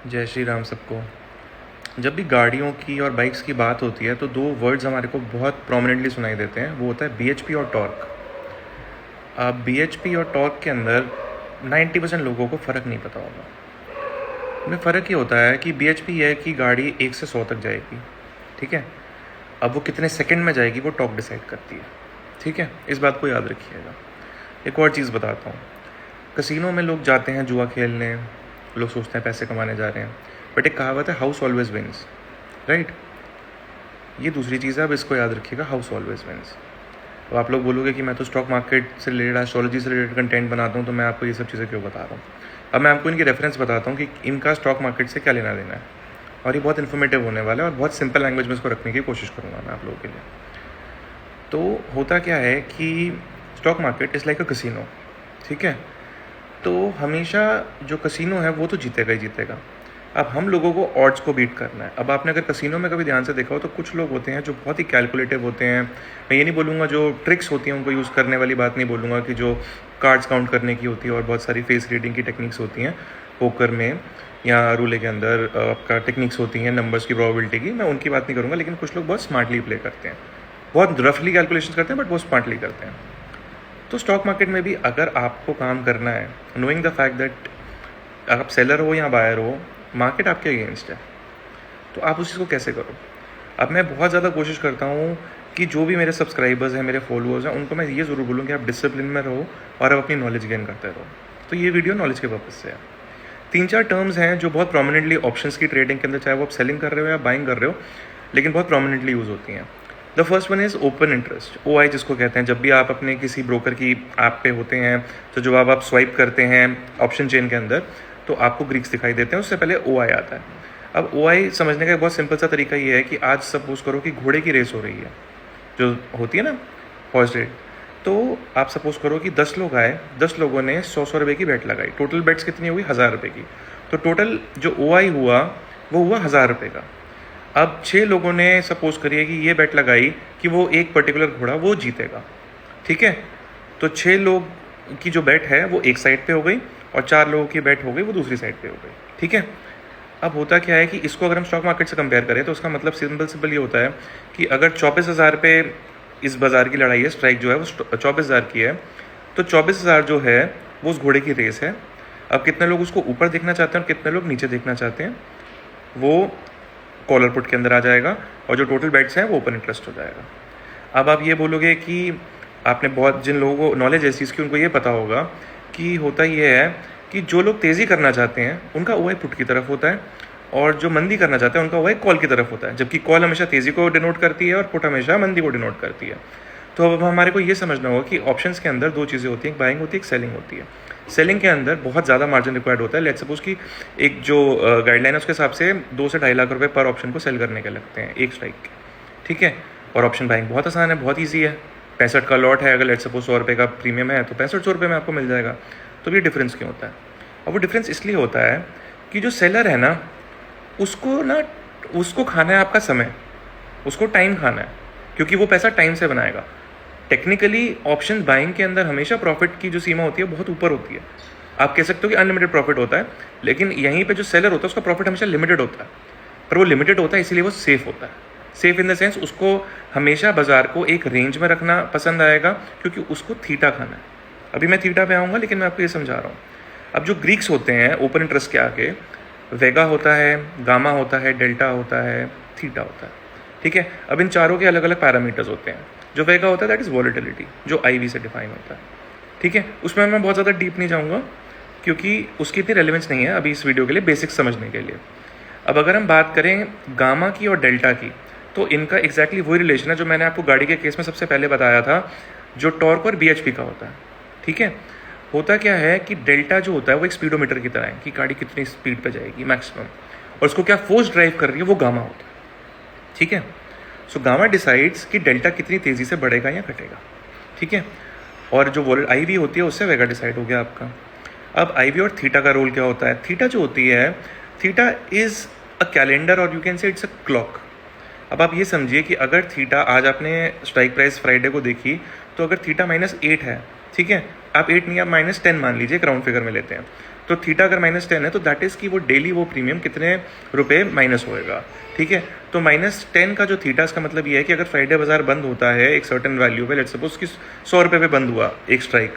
जय श्री राम सबको। जब भी गाड़ियों की और बाइक्स की बात होती है तो दो वर्ड्स हमारे को बहुत प्रोमिनेंटली सुनाई देते हैं, वो होता है BHP और टॉर्क। अब BHP और टॉर्क के अंदर 90% लोगों को फ़र्क नहीं पता होगा। उन्हें फ़र्क ये होता है कि BHP है कि गाड़ी 1 से 100 तक जाएगी, ठीक है। अब वो कितने सेकंड में जाएगी वो टॉर्क डिसाइड करती है, ठीक है। इस बात को याद रखिएगा। एक और चीज़ बताता हूँ, कसिनो में लोग जाते हैं जुआ खेलने, लोग सोचते हैं पैसे कमाने जा रहे हैं, बट एक कहावत है, हाउस ऑलवेज विन्स, राइट। ये दूसरी चीज़ है, अब इसको याद रखिएगा, हाउस ऑलवेज विन्स। अब आप लोग बोलोगे कि मैं तो स्टॉक मार्केट से रिलेटेड, एस्ट्रोलॉजी से रिलेटेड कंटेंट बनाता हूँ, तो मैं आपको ये सब चीज़ें क्यों बता रहा हूँ। अब मैं आपको इनकी रेफरेंस बताता हूँ कि इनका स्टॉक मार्केट से क्या लेना देना है, और ये बहुत इन्फॉर्मेटिव होने वाला है और बहुत सिंपल लैंग्वेज में इसको रखने की कोशिश करूँगा मैं आप लोगों के लिए। तो होता क्या है कि stock market is like a casino, ठीक है। तो हमेशा जो कसिनो है वो तो जीतेगा ही जीतेगा। अब हम लोगों को ऑड्स को बीट करना है। अब आपने अगर कसिनो में कभी ध्यान से देखा हो तो कुछ लोग होते हैं जो बहुत ही कैलकुलेटिव होते हैं। मैं ये नहीं बोलूँगा जो ट्रिक्स होती हैं उनको यूज़ करने वाली बात नहीं बोलूँगा, कि जो कार्ड्स काउंट करने की होती है और बहुत सारी फेस रीडिंग की टेक्निक्स होती हैं पोकर में या रूले के अंदर आपका टेक्निक्स होती हैं नंबर्स की प्रोबेबिलिटी की, मैं उनकी बात नहीं करूँगा। लेकिन कुछ लोग बहुत स्मार्टली प्ले करते हैं, बहुत रफली कैलकुलेशन करते हैं, बट बहुत स्मार्टली करते हैं। तो स्टॉक मार्केट में भी अगर आपको काम करना है, नोइंग द फैक्ट दैट आप सेलर हो या बायर हो, मार्केट आपके अगेंस्ट है, तो आप उस चीज़ को कैसे करो। अब मैं बहुत ज़्यादा कोशिश करता हूँ कि जो भी मेरे सब्सक्राइबर्स हैं, मेरे फॉलोअर्स हैं, उनको मैं ये ज़रूर बोलूँ कि आप डिसिप्लिन में रहो और आप अपनी नॉलेज गेन करते रहो। तो ये वीडियो नॉलेज के पर्पज़ से है। 3-4 टर्म्स हैं जो बहुत प्रोमिनेंटली ऑप्शंस की ट्रेडिंग के अंदर, चाहे वो आप सेलिंग कर रहे हो या बाइंग कर रहे हो, लेकिन बहुत प्रोमिनेंटली यूज़ होती हैं। The first one is open interest, OI जिसको कहते हैं। जब भी आप अपने किसी ब्रोकर की ऐप पे होते हैं तो जब आप स्वाइप करते हैं ऑप्शन चेन के अंदर तो आपको ग्रीक्स दिखाई देते हैं, उससे पहले OI आता है। अब OI समझने का एक बहुत सिंपल सा तरीका ये है कि आज सपोज करो कि घोड़े की रेस हो रही है जो होती है ना, हॉर्स रेस। तो आप सपोज करो कि 10 लोग आए, 10 लोगों ने 100 रुपये की बेट लगाई, टोटल बेट्स कितनी हुई, 1000 रुपये की। तो टोटल जो OI हुआ वो हुआ 1000 रुपये का। अब 6 लोगों ने सपोज करिए कि ये बेट लगाई कि वो एक पर्टिकुलर घोड़ा वो जीतेगा, ठीक है। तो 6 लोग की जो बेट है वो एक साइड पे हो गई और 4 लोगों की बेट हो गई वो दूसरी साइड पे हो गई, ठीक है। अब होता क्या है कि इसको अगर हम स्टॉक मार्केट से कंपेयर करें तो उसका मतलब सिंपल ये होता है कि अगर 24,000 पे इस बाज़ार की लड़ाई है, स्ट्राइक जो है वो 24,000 की है, तो 24,000 जो है वो उस घोड़े की रेस है। अब कितने लोग उसको ऊपर देखना चाहते हैं और कितने लोग नीचे देखना चाहते हैं, वो कॉलर पुट के अंदर आ जाएगा, और जो टोटल बेट्स हैं वो ओपन इंटरेस्ट हो जाएगा। अब आप ये बोलोगे कि आपने बहुत, जिन लोगों को नॉलेज है इस चीज़ की उनको ये पता होगा कि होता ये है कि जो लोग तेज़ी करना चाहते हैं उनका OI पुट की तरफ होता है, और जो मंदी करना चाहते हैं उनका OI कॉल की तरफ होता है। जबकि कॉल हमेशा तेज़ी को डिनोट करती है और पुट हमेशा मंदी को डिनोट करती है। तो अब हमारे को ये समझना होगा कि ऑप्शंस के अंदर 2 चीज़ें होती हैं, एक बाइंग होती है, एक सेलिंग होती है। सेलिंग के अंदर बहुत ज़्यादा मार्जिन रिक्वायर्ड होता है। लेट्स सपोज कि एक जो गाइडलाइन है उसके हिसाब से 2 से 2.5 लाख रुपए पर ऑप्शन को सेल करने के लगते हैं एक स्ट्राइक के, ठीक है। और ऑप्शन बाइंग बहुत आसान है, बहुत ईजी है। 65 का लॉट है, अगर लेट्स सपोज 100 रुपये का प्रीमियम है तो 6500 रुपये में आपको मिल जाएगा। तो ये डिफरेंस क्यों होता है? और वो डिफरेंस इसलिए होता है कि जो सेलर है ना उसको खाना है आपका समय, उसको टाइम खाना है, क्योंकि वो पैसा टाइम से बनाएगा। टेक्निकली ऑप्शन बाइंग के अंदर हमेशा प्रॉफिट की जो सीमा होती है बहुत ऊपर होती है। आप कह सकते हो कि अनलिमिटेड प्रॉफिट होता है, लेकिन यहीं पे जो सेलर होता है उसका प्रॉफिट हमेशा लिमिटेड होता है। पर वो लिमिटेड होता है इसलिए वो सेफ होता है। सेफ इन द सेंस उसको हमेशा बाजार को एक रेंज में रखना पसंद आएगा, क्योंकि उसको थीटा खाना है। अभी मैं थीटा पे आऊँगा, लेकिन मैं आपको ये समझा रहा हूँ। अब जो ग्रीक्स होते हैं ओपन इंटरेस्ट के आगे, वेगा होता है, गामा होता है, डेल्टा होता है, थीटा होता है, ठीक है। अब इन चारों के अलग अलग पैरामीटर्स होते हैं। जो वेगा होता है दैट इज़ वॉलेटिलिटी, जो IV से डिफाइन होता है, ठीक है। उसमें मैं बहुत ज़्यादा डीप नहीं जाऊँगा क्योंकि उसकी इतनी रेलेवेंस नहीं है अभी इस वीडियो के लिए, बेसिक्स समझने के लिए। अब अगर हम बात करें गामा की और डेल्टा की, तो इनका एग्जैक्टली वही रिलेशन है जो मैंने आपको गाड़ी के केस में सबसे पहले बताया था, जो टॉर्क और BHP का होता है, ठीक है। होता क्या है कि डेल्टा जो होता है वो एक स्पीडोमीटर की तरह है कि गाड़ी कितनी स्पीड पे जाएगी मैक्सिमम, और उसको क्या फोर्स ड्राइव कर रही है वो गामा होता है, ठीक है। सो गामा डिसाइड्स कि डेल्टा कितनी तेज़ी से बढ़ेगा या घटेगा, ठीक है। और जो IV होती है उससे वेगा डिसाइड हो गया आपका। अब IV और थीटा का रोल क्या होता है? थीटा जो होती है, थीटा इज़ अ कैलेंडर और you can say it's a clock. अब आप ये समझिए कि अगर थीटा, आज आपने स्ट्राइक प्राइस फ्राइडे को देखी, तो अगर थीटा -8 है, ठीक है, आप 8 नहीं, आप -10 मान लीजिए, एक राउंड फिगर में लेते हैं, तो थीटा अगर -10 है तो दैट इज़ कि वो डेली वो प्रीमियम कितने रुपए माइनस होएगा, ठीक है। तो -10 का जो थीटा, इसका मतलब ये है कि अगर फ्राइडे बाजार बंद होता है एक सर्टेन वैल्यू पे, लेट्स सपोज कि 100 रुपये पे बंद हुआ एक स्ट्राइक,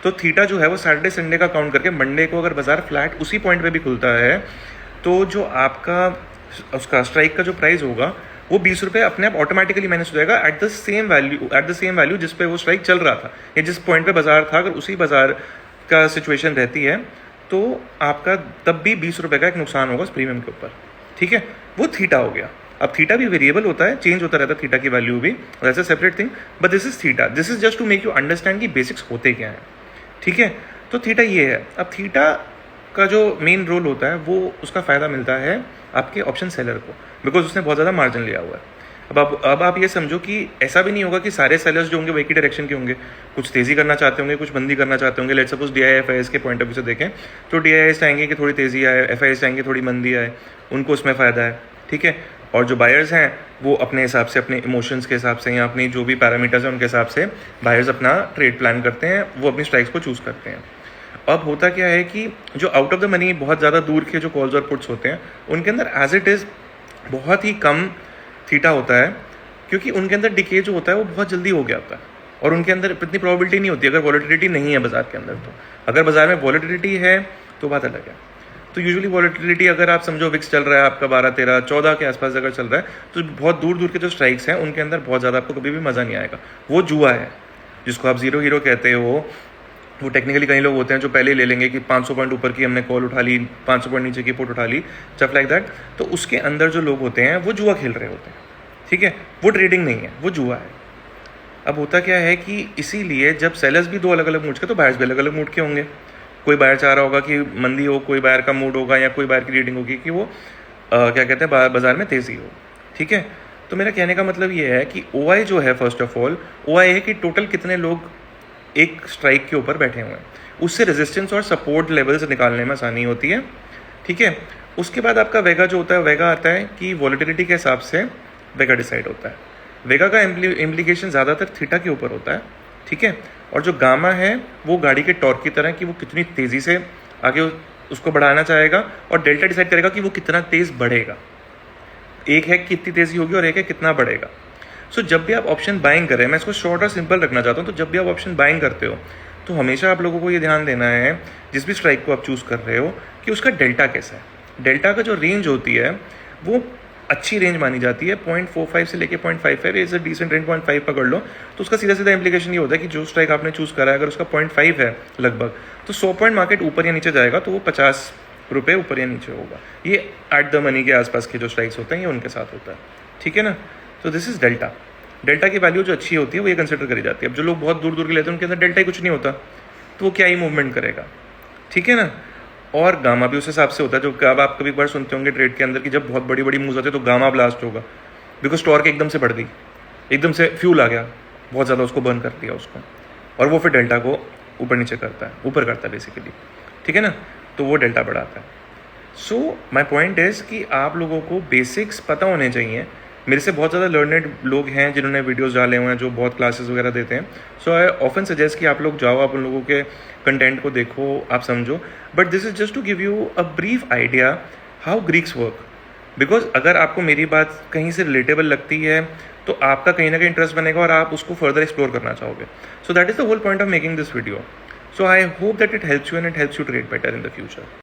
तो थीटा जो है वो सैटरडे संडे का काउंट करके मंडे को अगर बाजार फ्लैट उसी पॉइंट पे भी खुलता है तो जो आपका उसका स्ट्राइक का जो प्राइस होगा वो 20 रुपये अपने आप ऑटोमेटिकली माइनस हो जाएगा एट द सेम वैल्यू जिस पे वो स्ट्राइक चल रहा था या जिस पॉइंट पे बाजार था। अगर उसी बाजार का सिचुएशन रहती है तो आपका तब भी 20 रुपये का एक नुकसान होगा उस प्रीमियम के ऊपर, ठीक है। वो थीटा हो गया। अब थीटा भी वेरिएबल होता है, चेंज होता रहता है थीटा की वैल्यू भी, that's a separate thing, but this is theta. This is just to make you understand कि बेसिक्स होते क्या हैं, ठीक है। तो थीटा ये है। अब थीटा का जो मेन रोल होता है वो उसका फ़ायदा मिलता है आपके ऑप्शन सेलर को, बिकॉज उसने बहुत ज़्यादा मार्जिन लिया हुआ है। अब आप ये समझो कि ऐसा भी नहीं होगा कि सारे सेलर्स जो होंगे वो एक ही डायरेक्शन के होंगे, कुछ तेज़ी करना चाहते होंगे, कुछ मंदी करना चाहते होंगे। लेट्स सपोज DII-FIS के पॉइंट ऑफ व्यू से देखें तो DII चाहेंगे कि थोड़ी तेज़ी आए, FIS चाहेंगे थोड़ी मंदी आए, उनको उसमें फ़ायदा है, ठीक है। और जो बायर्स हैं वो अपने हिसाब से, अपने इमोशंस के हिसाब से या अपनी जो भी पैरामीटर्स हैं उनके हिसाब से बायर्स अपना ट्रेड प्लान करते हैं, वो अपनी स्ट्राइक्स को चूज़ करते हैं। अब होता क्या है कि जो आउट ऑफ द मनी बहुत ज़्यादा दूर के जो कॉल्स और पुट्स होते हैं उनके अंदर एज इट इज़ बहुत ही कम थीटा होता है, क्योंकि उनके अंदर डिके जो होता है वो बहुत जल्दी हो गया होता है और उनके अंदर इतनी प्रोबेबिलिटी नहीं होती अगर वॉलेटिलिटी नहीं है बाजार के अंदर। तो अगर बाजार में वॉलेटिलिटी है तो बात अलग है। तो यूजुअली वॉलेटिलिटी अगर आप समझो विक्स चल रहा है आपका 12, 13, 14 के आसपास अगर चल रहा है तो बहुत दूर दूर के जो स्ट्राइक्स हैं उनके अंदर बहुत ज़्यादा आपको कभी भी मज़ा नहीं आएगा। वो जुआ है जिसको आप ज़ीरो हीरो कहते हो। वो टेक्निकली कई लोग होते हैं जो पहले ही ले लेंगे कि 500 पॉइंट ऊपर की हमने कॉल उठा ली, 500 पॉइंट नीचे की पुट उठा ली, जस्ट लाइक दैट। तो उसके अंदर जो लोग होते हैं वो जुआ खेल रहे होते हैं, ठीक है। वो ट्रेडिंग नहीं है, वो जुआ है। अब होता क्या है कि इसीलिए जब सेलर्स भी दो अलग अलग मूड के तो बायर्स भी अलग अलग मूड के होंगे। कोई बायर चाह रहा होगा कि मंदी हो, कोई बायर का मूड होगा या कोई बायर की रीडिंग होगी कि वो क्या कहते हैं बाजार में तेज़ी हो, ठीक है। तो मेरा कहने का मतलब ये है कि OI जो है, फर्स्ट ऑफ ऑल OI है कि टोटल कितने लोग एक स्ट्राइक के ऊपर बैठे हुए हैं, उससे रेजिस्टेंस और सपोर्ट लेवल्स निकालने में आसानी होती है, ठीक है। उसके बाद आपका वेगा जो होता है, वेगा आता है कि वॉलेटिलिटी के हिसाब से वेगा डिसाइड होता है। वेगा का इम्प्लीकेशन ज़्यादातर थीटा के ऊपर होता है, ठीक है। और जो गामा है वो गाड़ी के टॉर्क की तरह कि वो कितनी तेज़ी से आगे उसको बढ़ाना चाहेगा, और डेल्टा डिसाइड करेगा कि वो कितना तेज़ बढ़ेगा। एक है कितनी तेज़ी होगी और एक है कितना बढ़ेगा। सो जब भी आप ऑप्शन बाइंग करें, मैं इसको शॉर्ट और सिंपल रखना चाहता हूँ, तो जब भी आप ऑप्शन बाइंग करते हो तो हमेशा आप लोगों को ये ध्यान देना है जिस भी स्ट्राइक को आप चूज़ कर रहे हो कि उसका डेल्टा कैसा है। डेल्टा का जो रेंज होती है वो अच्छी रेंज मानी जाती है, 0.45 से लेके 0.55 इज अ डिसेंट रेंज। 0.5 पकड़ लो तो उसका सीधा सीधा इंप्लीकेशन ये होता है कि जो स्ट्राइक आपने चूज़ करा है अगर उसका 0.5 है लगभग, तो 100 पॉइंट मार्केट ऊपर या नीचे जाएगा तो वो 50 रुपये ऊपर या नीचे होगा। ये एट द मनी के आसपास के जो स्ट्राइक्स होते हैं ये उनके साथ होता है, ठीक है ना। तो दिस इज डेल्टा। डेल्टा की वैल्यू जो अच्छी होती है वो ये कंसिडर करी जाती है। अब जो लोग बहुत दूर दूर के लेते हैं उनके अंदर डेल्टा ही कुछ नहीं होता तो वो क्या ही मूवमेंट करेगा, ठीक है ना। और गामा भी उस हिसाब से होता है। जो अब आप कभी बार सुनते होंगे ट्रेड के अंदर कि जब बहुत बड़ी बड़ी मूव्स आते हैं तो गामा ब्लास्ट होगा, बिकॉज टॉर्क एकदम से बढ़ गई, एकदम से फ्यूल आ गया, बहुत ज़्यादा उसको बर्न कर दिया उसको, और वो फिर डेल्टा को ऊपर नीचे करता है, ऊपर करता है बेसिकली, ठीक है ना। तो वो डेल्टा बढ़ाता है। सो माई पॉइंट इज़ कि आप लोगों को बेसिक्स पता होने चाहिए। मेरे से बहुत ज़्यादा लर्नेड लोग हैं जिन्होंने वीडियोस डाले हुए हैं, जो बहुत क्लासेस वगैरह देते हैं। सो आई ऑफन सजेस्ट कि आप लोग जाओ, आप उन लोगों के कंटेंट को देखो, आप समझो। But this is just to give you a brief idea how Greeks work. Because अगर आपको मेरी बात कहीं से रिलेटेबल लगती है तो आपका कहीं ना कहीं इंटरेस्ट बनेगा और आप उसको फर्दर एक्सप्लोर करना चाहोगे। So that is the whole point of making this video. So I hope that it helps you and it helps you trade better in the future.